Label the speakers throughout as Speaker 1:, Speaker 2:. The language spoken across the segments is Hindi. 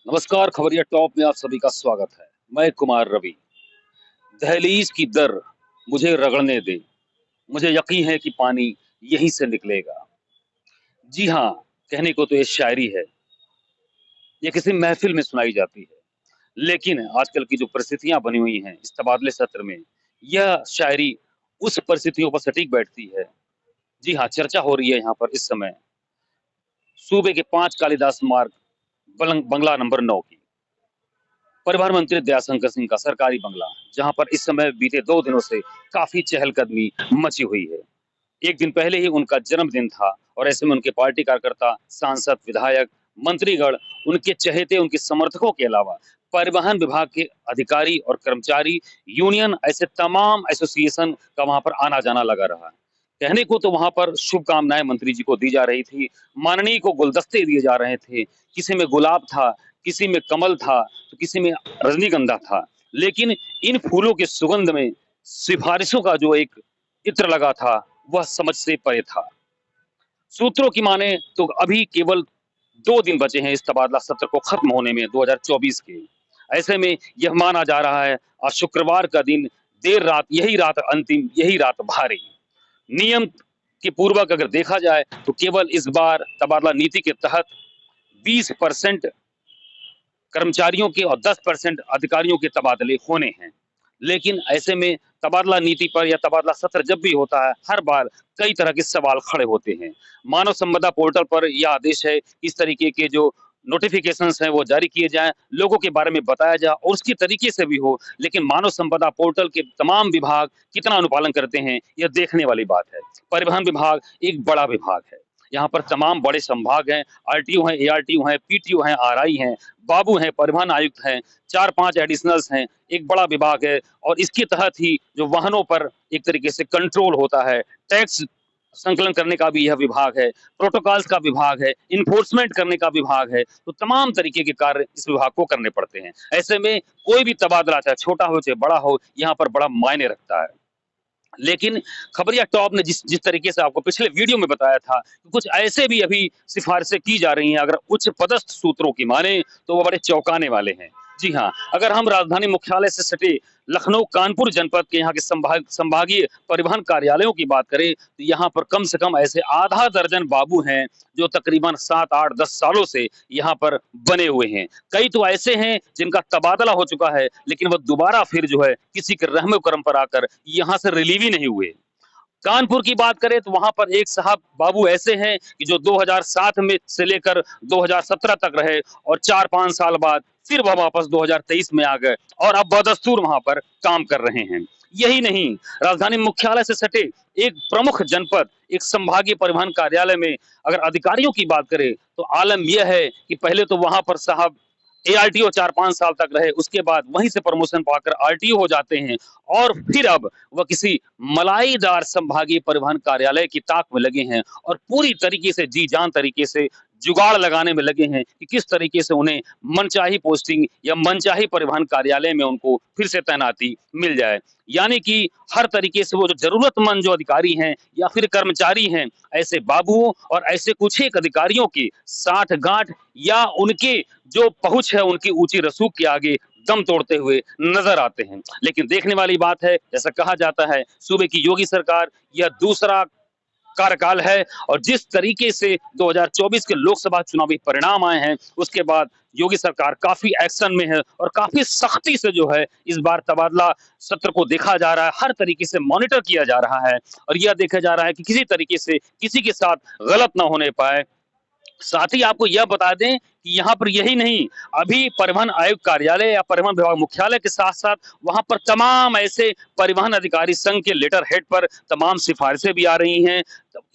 Speaker 1: नमस्कार, खबरिया टॉप में आप सभी का स्वागत है। मैं कुमार रवि। दहलीज की दर मुझे रगड़ने दे, मुझे यकीन है कि पानी यहीं से निकलेगा। जी हाँ, कहने को तो ये शायरी है, ये किसी महफिल में सुनाई जाती है, लेकिन आजकल की जो परिस्थितियां बनी हुई हैं इस तबादले सत्र में, यह शायरी उस परिस्थितियों पर सटीक बैठती है। जी हाँ, चर्चा हो रही है यहाँ पर इस समय सूबे के 5 कालिदास मार्ग बंगला नंबर 9 की। परिवहन मंत्री दयाशंकर सिंह का सरकारी बंगला, जहां पर इस समय बीते 2 दिनों से काफी चहलकदमी मची हुई है। एक दिन पहले ही उनका जन्मदिन था और ऐसे में उनके पार्टी कार्यकर्ता, सांसद, विधायक, मंत्रीगण, उनके चहेते, उनके समर्थकों के अलावा परिवहन विभाग के अधिकारी और कर्मचारी, यूनियन, ऐसे तमाम एसोसिएशन का वहां पर आना जाना लगा रहा। कहने को तो वहां पर शुभकामनाएं मंत्री जी को दी जा रही थी, माननीय को गुलदस्ते दिए जा रहे थे, किसी में गुलाब था, किसी में कमल था, तो किसी में रजनीगंधा था। लेकिन इन फूलों के सुगंध में सिफारिशों का जो एक इत्र लगा था, वह समझ से परे था। सूत्रों की माने तो अभी केवल 2 दिन बचे हैं इस तबादला सत्र को खत्म होने में 2024 के। ऐसे में यह माना जा रहा है आज शुक्रवार का दिन, देर रात, यही रात अंतिम, यही रात भारी। नियम के पूर्वक अगर देखा जाए तो केवल इस बार तबादला नीति के तहत 20% कर्मचारियों के और 10% अधिकारियों के तबादले होने हैं। लेकिन ऐसे में तबादला नीति पर या तबादला सत्र जब भी होता है, हर बार कई तरह के सवाल खड़े होते हैं। मानव संपदा पोर्टल पर यह आदेश है, इस तरीके के जो नोटिफिकेशंस हैं वो जारी किए जाएं, लोगों के बारे में बताया जाए और उसकी तरीके से भी हो। लेकिन मानव संपदा पोर्टल के तमाम विभाग कितना अनुपालन करते हैं, यह देखने वाली बात है। परिवहन विभाग एक बड़ा विभाग है, यहाँ पर तमाम बड़े संभाग हैं, आरटीओ हैं, एआरटीओ हैं, पीटीओ हैं, आरआई हैं, बाबू हैं, परिवहन आयुक्त हैं, 4-5 एडिशनल्स हैं, एक बड़ा विभाग है और इसके तहत ही जो वाहनों पर एक तरीके से कंट्रोल होता है, टैक्स संकलन करने का भी यह विभाग है, प्रोटोकॉल्स का विभाग है, इन्फोर्समेंट करने का विभाग है, तो तमाम तरीके के कार्य इस विभाग को करने पड़ते हैं। ऐसे में कोई भी तबादला चाहे छोटा हो चाहे बड़ा हो, यहाँ पर बड़ा मायने रखता है। लेकिन खबरिया टॉप ने जिस जिस तरीके से आपको पिछले वीडियो में बताया था, कुछ ऐसे भी अभी सिफारिशें की जा रही हैं, अगर उच्च पदस्थ सूत्रों की माने तो वो बड़े चौंकाने वाले हैं। जी हाँ, अगर हम राजधानी मुख्यालय से सटे लखनऊ कानपुर जनपद के यहाँ के संभागीय परिवहन कार्यालयों की बात करें तो यहाँ पर कम से कम ऐसे आधा दर्जन बाबू हैं जो तकरीबन 7, 8, 10 सालों से यहाँ पर बने हुए हैं। कई तो ऐसे हैं जिनका तबादला हो चुका है, लेकिन वो दोबारा फिर जो है किसी के रहमो करम पर आकर यहाँ से रिलीव ही नहीं हुए। कानपुर की बात करें तो वहां पर एक साहब बाबू ऐसे हैं कि जो 2007 में से लेकर 2017 तक रहे और 4-5 साल बाद फिर वह वापस 2023 में आ गए और अब बदस्तूर वहां पर काम कर रहे हैं। यही नहीं, राजधानी मुख्यालय से सटे एक प्रमुख जनपद, एक संभागीय परिवहन कार्यालय में अगर अधिकारियों की बात करें तो आलम यह है कि पहले तो वहां पर साहब एआरटीओ 4-5 साल तक रहे, उसके बाद वहीं से प्रमोशन पाकर आरटीओ हो जाते हैं और फिर अब वह किसी मलाईदार संभागीय परिवहन कार्यालय की ताक में लगे हैं और पूरी तरीके से जी जान तरीके से जुगाड़ लगाने में लगे हैं कि किस तरीके से उन्हें मनचाही पोस्टिंग या मनचाही परिवहन कार्यालय में उनको फिर से तैनाती मिल जाए। यानी कि हर तरीके से वो जो जरूरतमंद जो अधिकारी हैं या फिर कर्मचारी हैं, ऐसे बाबुओं और ऐसे कुछ एक अधिकारियों की साठ गांठ या उनके जो पहुंच है उनकी ऊंची रसूख के आगे दम तोड़ते हुए नजर आते हैं। लेकिन देखने वाली बात है, जैसा कहा जाता है सूबे की योगी सरकार यह दूसरा कार्यकाल है और जिस तरीके से 2024 के लोकसभा चुनावी परिणाम आए हैं उसके बाद योगी सरकार काफी एक्शन में है और काफी सख्ती से जो है इस बार तबादला सत्र को देखा जा रहा है, हर तरीके से मॉनिटर किया जा रहा है और यह देखा जा रहा है कि किसी तरीके से किसी के साथ गलत ना होने पाए। साथ ही आपको यह बता दें कि यहाँ पर यही नहीं, अभी परिवहन आयुक्त कार्यालय या परिवहन विभाग मुख्यालय के साथ साथ वहां पर तमाम ऐसे परिवहन अधिकारी संघ के लेटर हेड पर तमाम सिफारिशें भी आ रही हैं।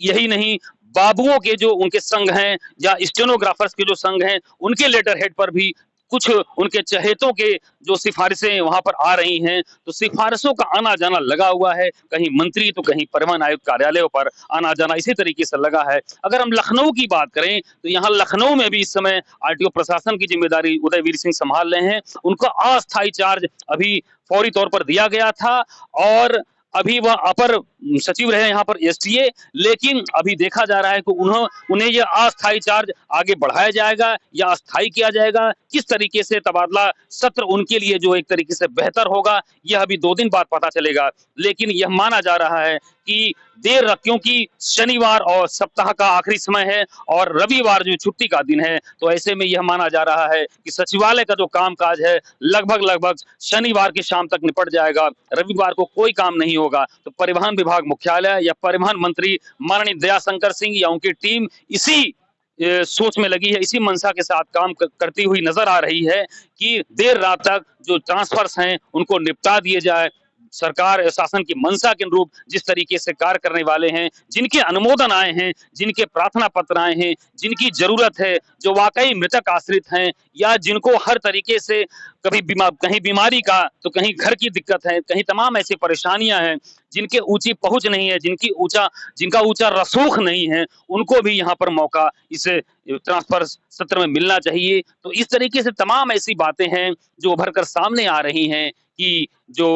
Speaker 1: यही नहीं, बाबुओं के जो उनके संघ हैं या स्टेनोग्राफर्स के जो संघ हैं उनके लेटर हेड पर भी कुछ उनके चहेतों के जो सिफारिशें वहां पर आ रही हैं, तो सिफारिशों का आना जाना लगा हुआ है, कहीं मंत्री तो कहीं परिवहन आयुक्त कार्यालयों पर आना जाना इसी तरीके से लगा है। अगर हम लखनऊ की बात करें तो यहाँ लखनऊ में भी इस समय आरटीओ प्रशासन की जिम्मेदारी उदयवीर सिंह संभाल रहे हैं, उनका अस्थायी चार्ज अभी फौरी तौर पर दिया गया था और अभी वह अपर सचिव रहे यहाँ पर एसटीए, लेकिन अभी देखा जा रहा है कि उन्हें यह अस्थायी चार्ज आगे बढ़ाया जाएगा या अस्थायी किया जाएगा। किस तरीके से तबादला सत्र उनके लिए जो एक तरीके से बेहतर होगा, यह अभी 2 दिन बाद पता चलेगा। लेकिन यह माना जा रहा है कि देर रात, क्योंकि शनिवार और सप्ताह का आखिरी समय है और रविवार जो छुट्टी का दिन है, तो ऐसे में यह माना जा रहा है कि सचिवालय का जो कामकाज है लगभग शनिवार की शाम तक निपट जाएगा। रविवार को कोई काम नहीं होगा। तो परिवहन विभाग मुख्यालय या परिवहन मंत्री माननीय दयाशंकर सिंह या उनकी टीम इसी सोच में लगी है, इसी मंशा के साथ काम करती हुई नजर आ रही है कि देर रात तक जो ट्रांसफर्स हैं उनको निपटा दिए जाए। सरकार शासन की मंशा के अनुरूप जिस तरीके से कार्य करने वाले हैं, जिनके अनुमोदन आए हैं, जिनके प्रार्थना पत्र आए हैं, जिनकी जरूरत है, जो वाकई मृतक आश्रित हैं या जिनको हर तरीके से कहीं बीमारी का तो कहीं घर की दिक्कत है, कहीं तमाम ऐसी परेशानियां हैं, जिनके ऊंची पहुंच नहीं है, जिनका ऊंचा रसूख नहीं है, उनको भी यहाँ पर मौका इस ट्रांसफर सत्र में मिलना चाहिए। तो इस तरीके से तमाम ऐसी बातें हैं जो उभर कर सामने आ रही हैं कि जो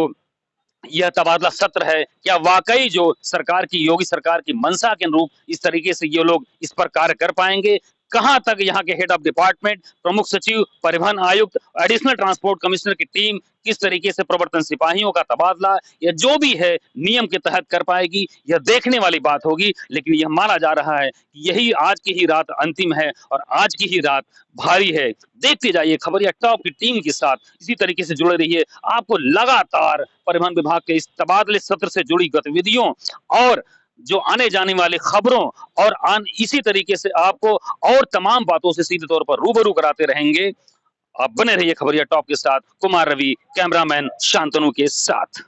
Speaker 1: यह तबादला सत्र है, क्या वाकई जो सरकार की, योगी सरकार की मंशा के अनुरूप इस तरीके से ये लोग इस पर कार्य कर पाएंगे? कहां तक यहाँ के हेड ऑफ डिपार्टमेंट, प्रमुख सचिव, परिवहन आयुक्त, एडिशनल ट्रांसपोर्ट कमिश्नर की टीम किस तरीके से प्रवर्तन सिपाहियों का तबादला या जो भी है नियम के तहत कर पाएगी, यह देखने वाली बात होगी। लेकिन यह माना जा रहा है कि यही आज की ही रात अंतिम है और आज की ही रात भारी है। देखते जाइए खबरिया टॉप की टीम के साथ, इसी तरीके से जुड़े रहिए। आपको लगातार परिवहन विभाग के इस तबादले सत्र से जुड़ी गतिविधियों और जो आने जाने वाली खबरों और इसी तरीके से आपको और तमाम बातों से सीधे तौर पर रूबरू कराते रहेंगे। आप बने रहिए खबरिया टॉप के साथ। कुमार रवि, कैमरामैन शांतनु के साथ।